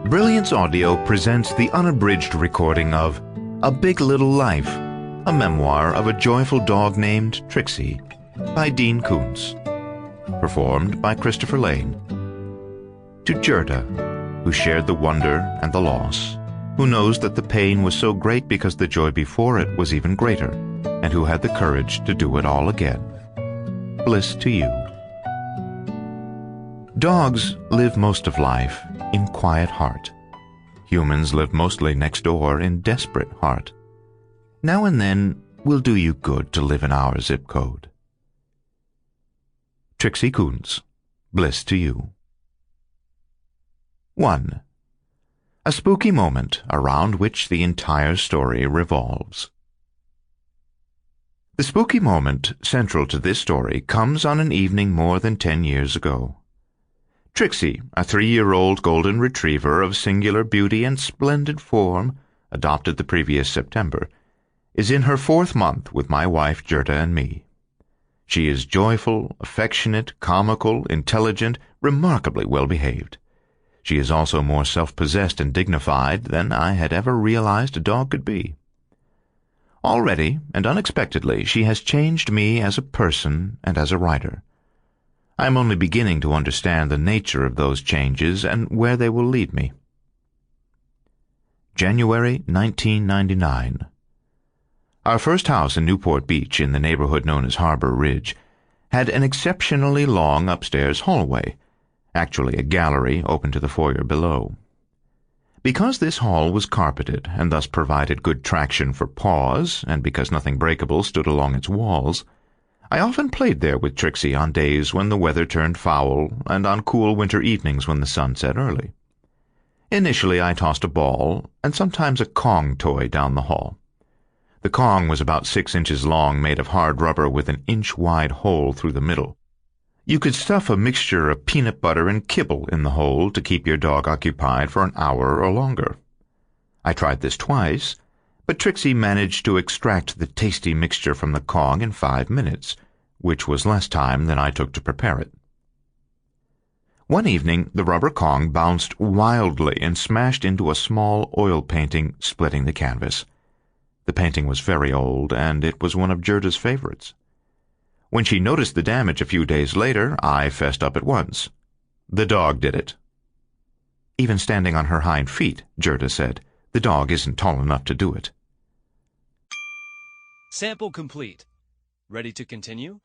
Brilliance Audio presents the unabridged recording of A Big Little Life, a memoir of a joyful dog named Trixie, by Dean Koontz. Performed by Christopher Lane. To Gerda, who shared the wonder and the loss, who knows that the pain was so great because the joy before it was even greater, and who had the courage to do it all again. Bliss to you. Dogs live most of life in quiet heart. Humans live mostly next door in desperate heart. Now and then will do you good to live in our zip code. Trixie Koontz, bliss to you. 1. A spooky moment around which the entire story revolves. The spooky moment central to this story comes on an evening more than 10 years ago. Trixie, a 3-year-old golden retriever of singular beauty and splendid form, adopted the previous September, is in her 4th month with my wife Gerda and me. She is joyful, affectionate, comical, intelligent, remarkably well-behaved. She is also more self-possessed and dignified than I had ever realized a dog could be. Already, and unexpectedly, she has changed me as a person and as a writer. I am only beginning to understand the nature of those changes and where they will lead me. January 1999. Our first house in Newport Beach, in the neighborhood known as Harbor Ridge, had an exceptionally long upstairs hallway, actually a gallery open to the foyer below. Because this hall was carpeted and thus provided good traction for paws, and because nothing breakable stood along its walls, I often played there with Trixie on days when the weather turned foul and on cool winter evenings when the sun set early. Initially I tossed a ball and sometimes a Kong toy down the hall. The Kong was about 6 inches long, made of hard rubber with an inch-wide hole through the middle. You could stuff a mixture of peanut butter and kibble in the hole to keep your dog occupied for an hour or longer. I tried this twice, but Trixie managed to extract the tasty mixture from the Kong in 5 minutes, which was less time than I took to prepare it. One evening, the rubber Kong bounced wildly and smashed into a small oil painting, splitting the canvas. The painting was very old, and it was one of Gerda's favorites. When she noticed the damage a few days later, I fessed up at once. The dog did it. Even standing on her hind feet, Gerda said, the dog isn't tall enough to do it. Sample complete. Ready to continue?